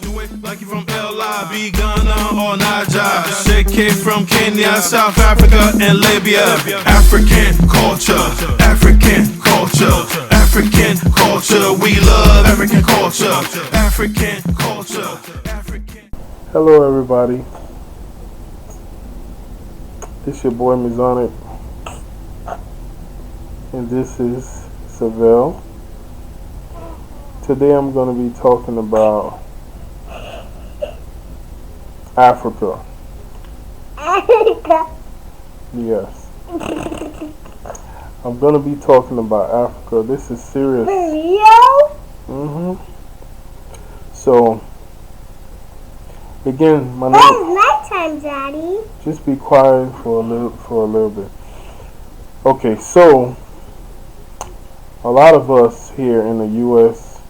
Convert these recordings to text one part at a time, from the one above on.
Do it like you from LIB, Ghana or Niger. Shake from Kenya, South Africa, and Libya. African culture, African culture, African culture. We love African culture, African culture, African. Hello, everybody. It's your boy Mezonic, and this is Seville. Today I'm going to be talking about Africa. Yes. I'm going to be talking about Africa. This is serious. So, again, my name. It's nighttime, Daddy. Just be quiet for a little bit. Okay, so a lot of us here in the U.S.,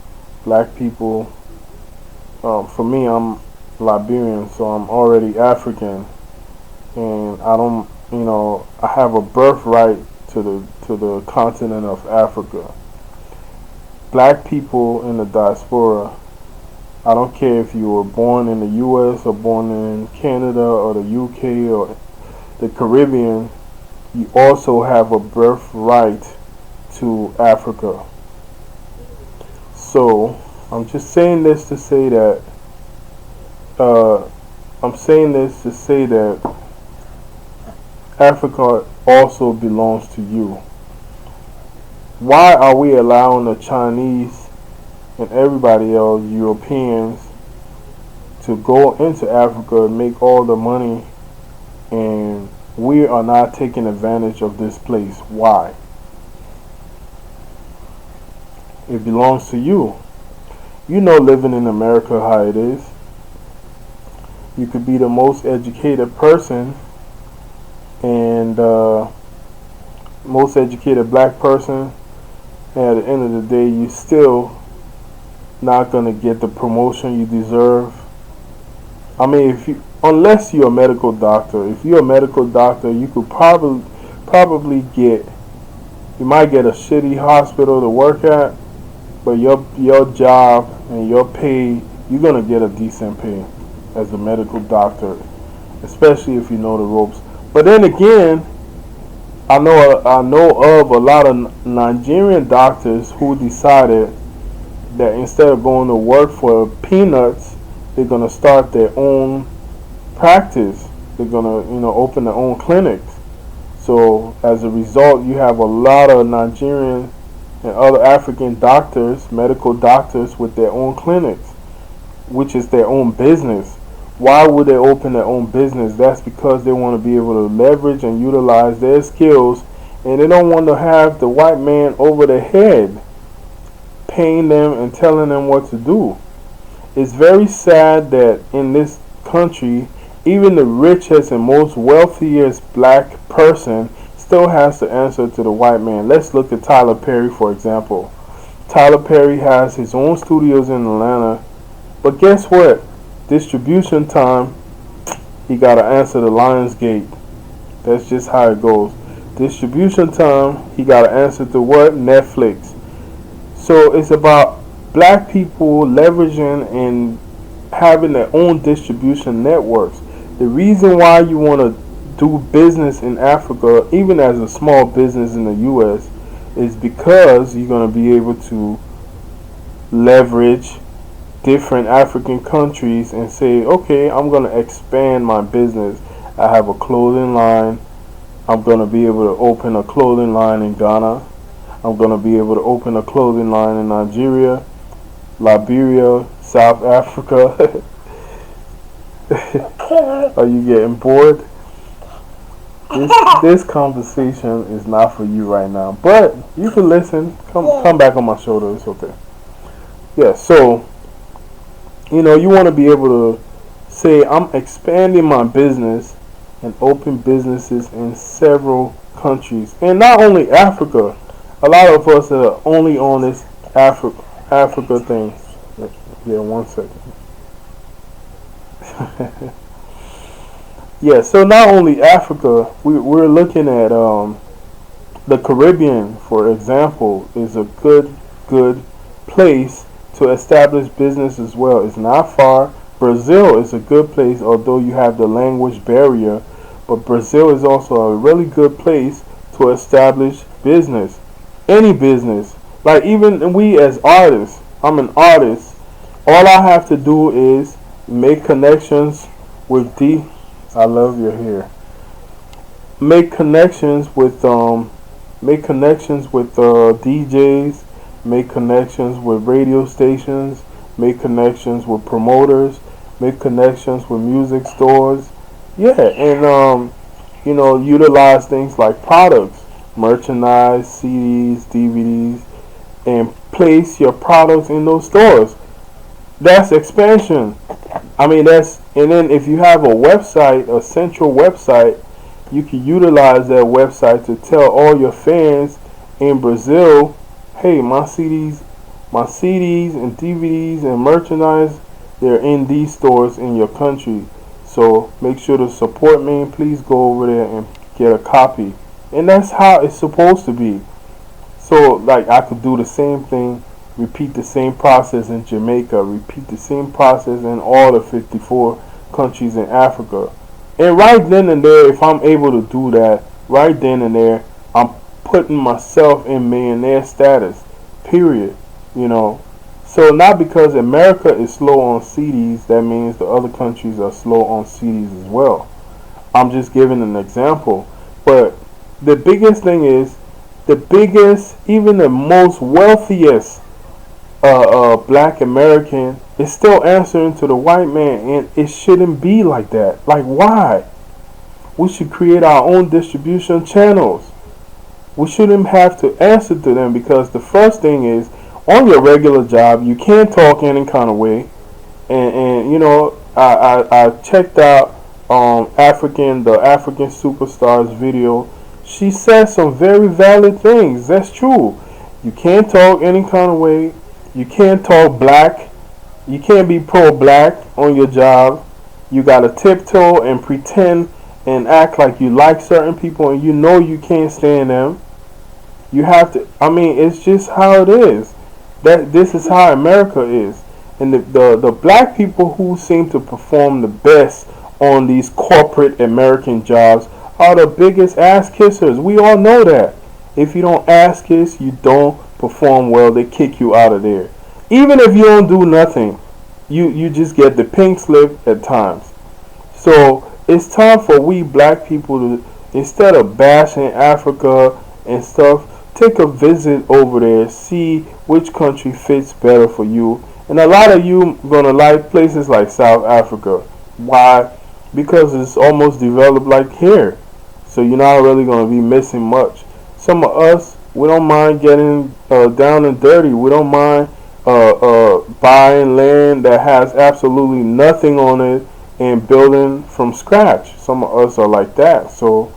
black people. For me, I'm Liberian, so I'm already African, and I have a birthright to the continent of Africa. Black people in the diaspora, I don't care if you were born in the U.S. or born in Canada or the U.K. or the Caribbean, you also have a birthright to Africa. So, I'm just saying this to say that Africa also belongs to you. Why are we allowing the Chinese and everybody else, Europeans, to go into Africa and make all the money, and we are not taking advantage of this place? Why? It belongs to you. You know, living in America how it is. You could be the most educated person and most educated black person, and at the end of the day, you still not gonna get the promotion you deserve. I mean, unless you're a medical doctor. If you're a medical doctor, you could probably you might get a shitty hospital to work at, but your job and your pay, you're gonna get a decent pay as a medical doctor, especially if you know the ropes. But then again, I know of a lot of Nigerian doctors who decided that instead of going to work for peanuts, they're gonna start their own practice. They're gonna open their own clinics. So as a result, you have a lot of Nigerian and other African doctors, medical doctors, with their own clinics, which is their own business. Why would they open their own business? That's because they want to be able to leverage and utilize their skills, and they don't want to have the white man over their head paying them and telling them what to do. It's very sad that in this country, even the richest and most wealthiest black person still has to answer to the white man. Let's look at Tyler Perry, for example. Tyler Perry has his own studios in Atlanta, but guess what? Distribution time, he got to answer the Lionsgate. That's just how it goes. Distribution time, he got to answer to what? Netflix. So it's about black people leveraging and having their own distribution networks. The reason why you want to do business in Africa, even as a small business in the U.S., is because you're going to be able to leverage different African countries and say, okay, I'm going to expand my business. I have a clothing line. I'm going to be able to open a clothing line in Ghana. I'm going to be able to open a clothing line in Nigeria, Liberia, South Africa. Are you getting bored? This conversation is not for you right now, but you can listen. Come back on my shoulder. It's okay. Yeah, so you want to be able to say, I'm expanding my business and open businesses in several countries. And not only Africa. A lot of us are only on this Africa thing. Yeah, 1 second. Yeah, so not only Africa, we're looking at the Caribbean, for example, is a good place to establish business as well. It's not far. Brazil is a good place, although you have the language barrier. But Brazil is also a really good place to establish business. Any business. Like even we as artists, I'm an artist. All I have to do is make connections with I love your hair. Make connections with DJs, make connections with radio stations, make connections with promoters, make connections with music stores. Yeah, and utilize things like products, merchandise, CDs, DVDs, and place your products in those stores. That's expansion. I mean, and then if you have a website, a central website, you can utilize that website to tell all your fans in Brazil, hey, my CDs and DVDs and merchandise, they're in these stores in your country. So make sure to support me, and please go over there and get a copy. And that's how it's supposed to be. So like I could do the same thing, repeat the same process in Jamaica, repeat the same process in all the 54 countries in Africa. And right then and there, if I'm able to do that, right then and there, I'm putting myself in millionaire status. Period. So not because America is slow on CDs, that means the other countries are slow on CDs as well. I'm just giving an example. But the biggest thing is, even the most wealthiest black American is still answering to the white man, and it shouldn't be like that. Like, why? We should create our own distribution channels. We shouldn't have to answer to them, because the first thing is, on your regular job, you can't talk any kind of way. And I checked out the African Superstars video. She said some very valid things. That's true. You can't talk any kind of way. You can't talk black. You can't be pro-black on your job. You gotta tiptoe and pretend and act like you like certain people, and you can't stand them. You have to. I mean, it's just how it is. This is how America is. And the black people who seem to perform the best on these corporate American jobs are the biggest ass kissers. We all know that. If you don't ass kiss, you don't perform well. They kick you out of there. Even if you don't do nothing, you just get the pink slip at times. So it's time for we black people to, instead of bashing Africa and stuff, take a visit over there, see which country fits better for you. And a lot of you gonna like places like South Africa. Why? Because it's almost developed like here. So you're not really gonna be missing much. Some of us, we don't mind getting down and dirty. We don't mind buying land that has absolutely nothing on it and building from scratch. Some of us are like that. So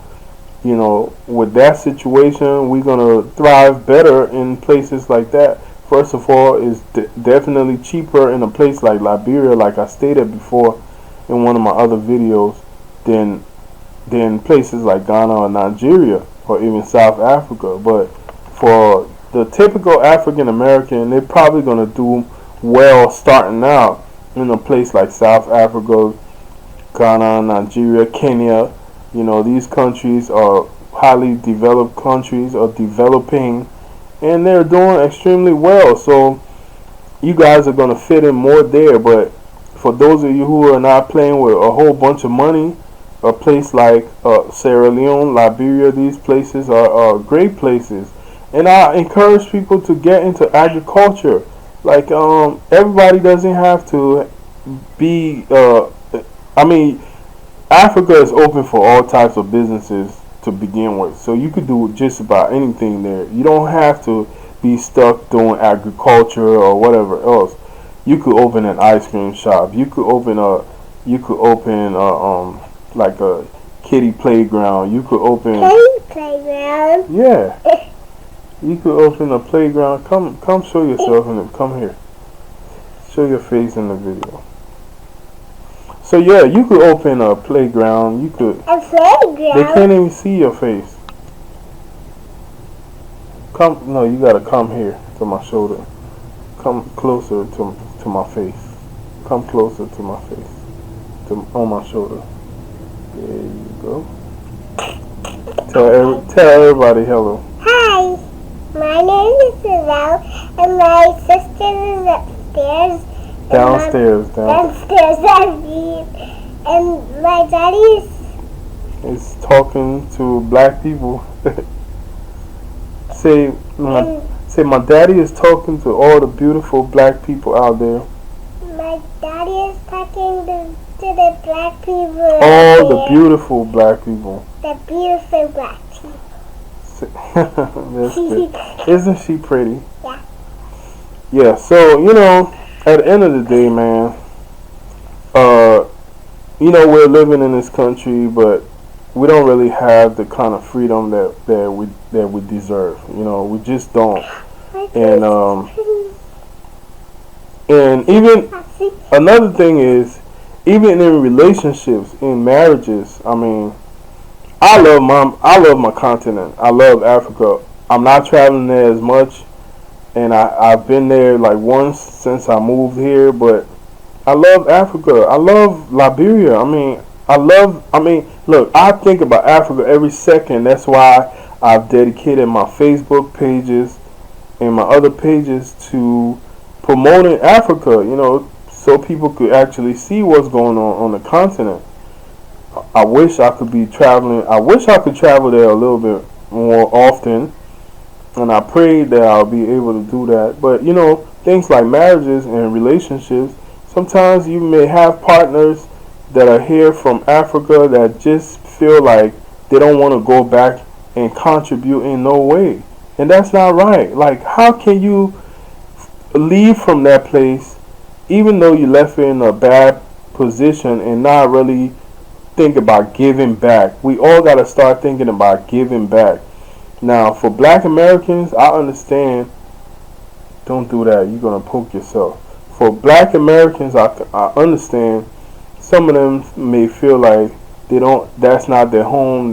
with that situation, we're gonna thrive better in places like that. First of all, it's definitely cheaper in a place like Liberia, like I stated before in one of my other videos, than places like Ghana or Nigeria or even South Africa. But for the typical African American, they're probably gonna do well starting out in a place like South Africa, Ghana, Nigeria, Kenya. These countries are highly developed countries, are developing, and they're doing extremely well. So you guys are going to fit in more there. But for those of you who are not playing with a whole bunch of money, a place like Sierra Leone, Liberia, these places are great places. And I encourage people to get into agriculture. Like, everybody doesn't have to be, Africa is open for all types of businesses to begin with. So you could do just about anything there. You don't have to be stuck doing agriculture or whatever else. You could open an ice cream shop. You could open like a kiddie playground. You could open Kiddie playground. Yeah. You could open a playground. Come show yourself in it. Come here. Show your face in the video. So yeah, you could open a playground. You could. A playground? They can't even see your face. No, you gotta come here to my shoulder. Come closer to my face. Come closer to my face. On my shoulder. There you go. Tell everybody hello. Hi, my name is Isabel, and my sister is upstairs. Downstairs. Downstairs, and my daddy is talking to black people. Say my daddy is talking to all the beautiful black people out there. My daddy is talking to the black people. All the beautiful black people. The beautiful black people. That's good. Isn't she pretty? Yeah. Yeah, so, at the end of the day, man, we're living in this country, but we don't really have the kind of freedom that we deserve. We just don't. And even another thing is, even in relationships, in marriages, I mean, I love my continent. I love Africa. I'm not traveling there as much, and I've been there like once since I moved here, but I love Africa. I love Liberia. Look, I think about Africa every second. That's why I've dedicated my Facebook pages and my other pages to promoting Africa, so people could actually see what's going on the continent. I wish I could be traveling. I wish I could travel there a little bit more often, and I pray that I'll be able to do that. But, things like marriages and relationships, sometimes you may have partners that are here from Africa that just feel like they don't want to go back and contribute in no way. And that's not right. Like, how can you leave from that place even though you left it in a bad position and not really think about giving back? We all got to start thinking about giving back. Now, for black Americans, I understand. Don't do that. You're going to poke yourself. For black Americans, I understand. Some of them may feel like that's not their home,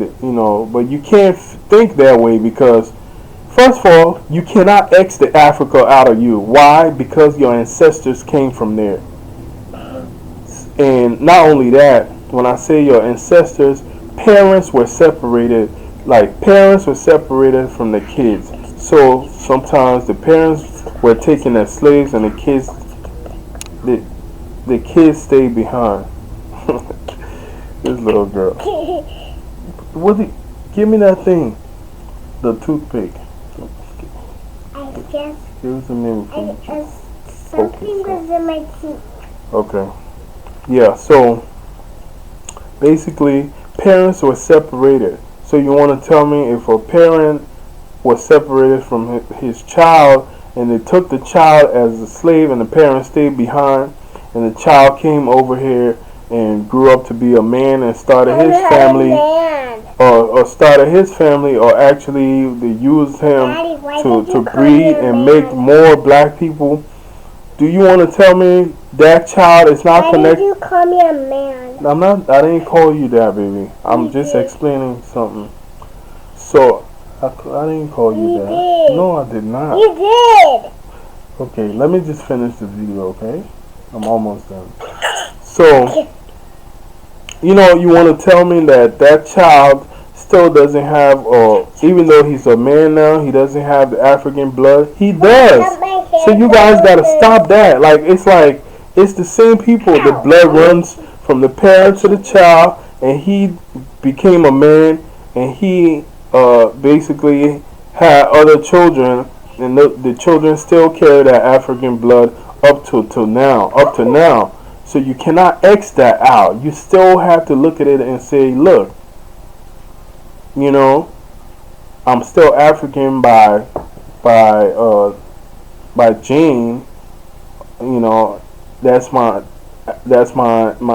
but you can't think that way because, first of all, you cannot X the Africa out of you. Why? Because your ancestors came from there. And not only that, when I say your ancestors, parents were separated. Like, parents were separated from the kids. So sometimes the parents were taken as slaves and the kids stayed behind. This little girl. Give me that thing. The toothpick. I guess Give it to me. something was in my teeth. Okay. Yeah, so basically parents were separated. So you want to tell me if a parent was separated from his child and they took the child as a slave and the parent stayed behind and the child came over here and grew up to be a man and started his family, or actually they used him to breed and make more black people. Do you want to tell me that child is not connected? Why did you call me a man? I didn't call you that, baby. I'm just explaining something. So I didn't call you that. Did. No, I did not. You did. Okay, let me just finish the video, okay? I'm almost done. So, you want to tell me that child still doesn't have, or even though he's a man now, he doesn't have the African blood? He does. So you guys got to stop that. It's the same people. The blood runs from the parent to the child, and he became a man, and he basically had other children, and the children still carry that African blood up to now. So you cannot X that out. You still have to look at it and say, look, I'm still African by gene. That's my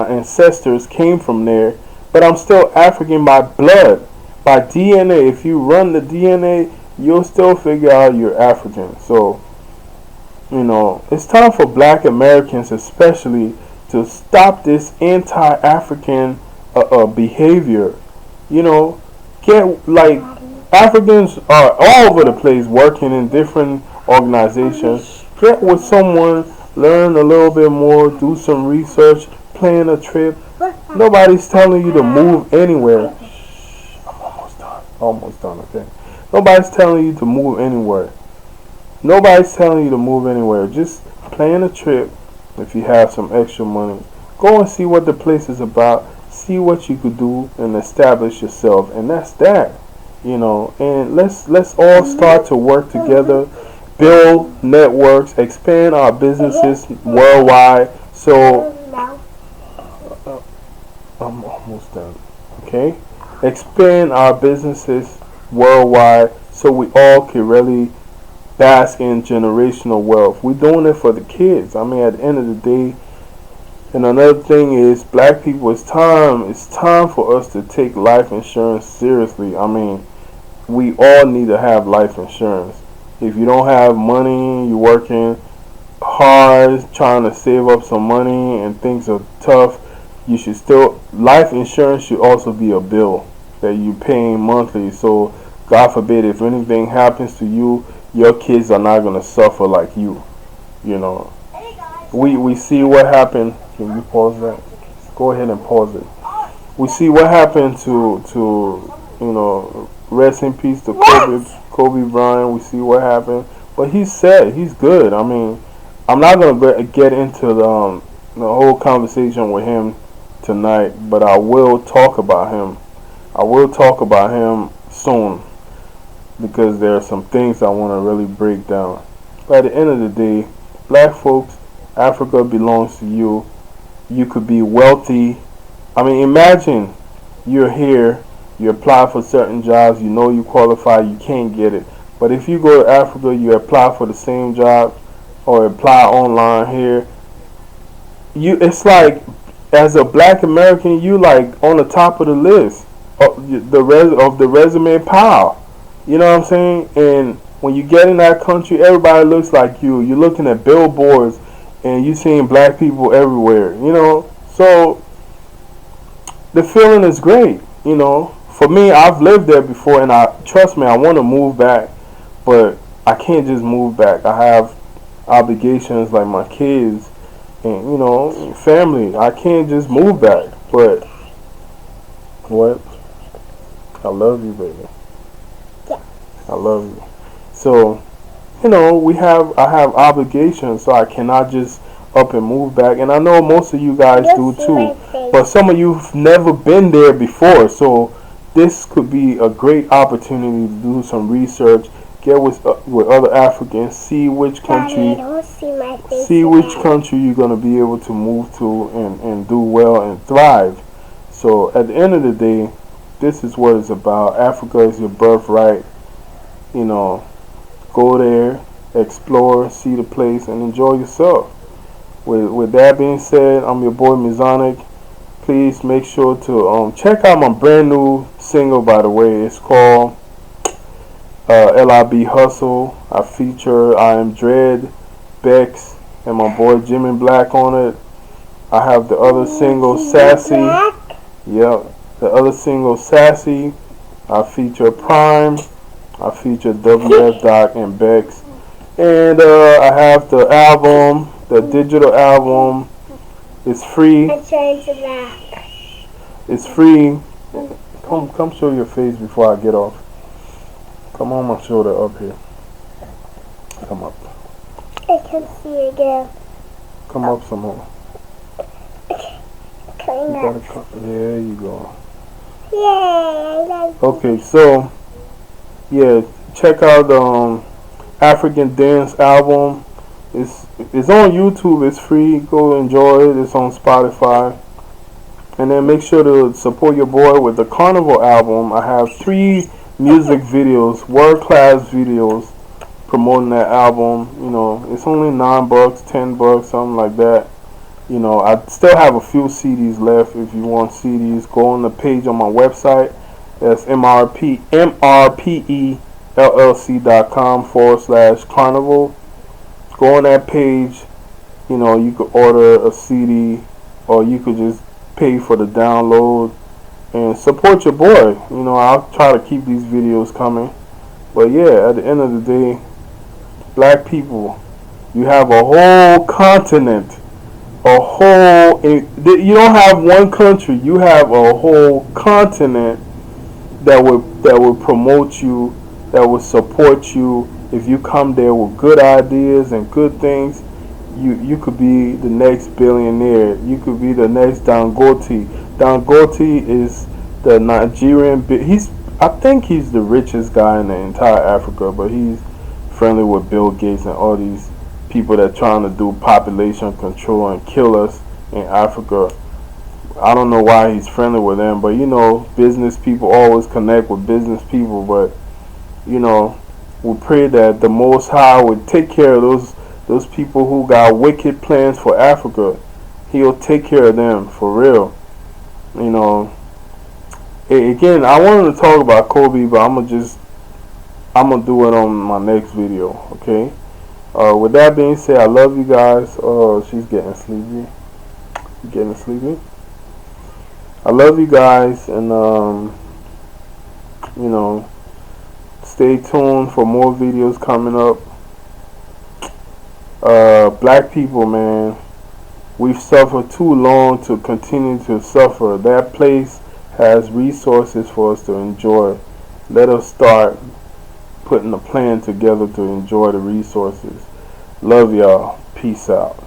ancestors came from there, but I'm still African by blood, by DNA. If you run the DNA, you'll still figure out you're African. So, it's time for black Americans especially to stop this anti-African behavior. Africans are all over the place working in different organizations, Get with someone, learn a little bit more, do some research, plan a trip. Nobody's telling you to move anywhere. I'm almost done. Almost done, okay? Nobody's telling you to move anywhere. Nobody's telling you to move anywhere. Just plan a trip if you have some extra money. Go and see what the place is about. See what you could do and establish yourself. And that's that. You know, and let's all start to work together, build networks, expand our businesses worldwide. So I'm almost done. Okay? Expand our businesses worldwide so we all can really bask in generational wealth. We're doing it for the kids. I mean, at the end of the day, and another thing is, black people, it's time for us to take life insurance seriously. I mean, we all need to have life insurance. If you don't have money, you're working hard, trying to save up some money, and things are tough, you should still, life insurance should also be a bill that you're paying monthly. So, God forbid, if anything happens to you, your kids are not going to suffer like you. You know, we see what happened. Can you pause that? Go ahead and pause it. We see what happened to you know, rest in peace to Kobe Bryant. We see what happened, but he's sad. He's good. I mean, I'm not gonna get into the whole conversation with him tonight, but I will talk about him. I will talk about him soon because there are some things I want to really break down. But at the end of the day, black folks, Africa belongs to you. You could be wealthy. I mean, imagine you're here. You apply for certain jobs, you know you qualify, you can't get it. But if you go to Africa, you apply for the same job or apply online here, it's like, as a black American, you like on the top of the list of the resume pile. You know what I'm saying? And when you get in that country, everybody looks like you. You're looking at billboards and you're seeing black people everywhere, you know? So the feeling is great, you know? For me, I've lived there before, and trust me, I want to move back, but I can't just move back. I have obligations like my kids and, you know, family. I can't just move back. But what? I love you, baby. I love you. So, you know, I have obligations, so I cannot just up and move back. And I know most of you guys do too, but some of you've never been there before, so this could be a great opportunity to do some research, get with other Africans, see which country, you're gonna be able to move to and do well and thrive. So at the end of the day, this is what it's about. Africa is your birthright. You know, go there, explore, see the place, and enjoy yourself. With that being said, I'm your boy Mezonic. Please make sure to check out my brand new single, by the way. It's called LIB Hustle. I feature I Am Dread, Bex, and my boy Jimmy Black on it. I have the other single, Sassy. Yep, the other single, Sassy. I feature Prime. I feature WF Doc and Bex. And I have the album, the digital album. It's free. It's free. Come show your face before I get off. Come on my shoulder up here. Come up. I can see again. Come up some more. There you go. Yay! Okay, so yeah, check out the African Dance album. It's on YouTube. It's free. Go enjoy it. It's on Spotify. And then make sure to support your boy with the Carnival album. I have 3 music videos, world-class videos, promoting that album. You know, it's only $9, $10, something like that. You know, I still have a few CDs left. If you want CDs, go on the page on my website. That's mrpellc.com/carnival. Go on that page. You know, you could order a CD, or you could just pay for the download and support your boy. You know, I'll try to keep these videos coming. But yeah, at the end of the day, black people, You have a whole continent, a whole. You don't have one country. You have a whole continent that would promote you, that would support you. If you come there with good ideas and good things, you could be the next billionaire. You could be the next Dangote. Dangote is the Nigerian. I think he's the richest guy in the entire Africa, but he's friendly with Bill Gates and all these people that trying to do population control and kill us in Africa. I don't know why he's friendly with them, but you know, business people always connect with business people. But you know, we pray that the Most High would take care of those people who got wicked plans for Africa. He'll take care of them for real. You know. Again, I wanted to talk about Kobe, but I'm gonna do it on my next video. Okay. With that being said, I love you guys. Oh, she's getting sleepy. Getting sleepy. I love you guys, and you know, stay tuned for more videos coming up. Black people, man, we've suffered too long to continue to suffer. That place has resources for us to enjoy. Let us start putting a plan together to enjoy the resources. Love y'all. Peace out.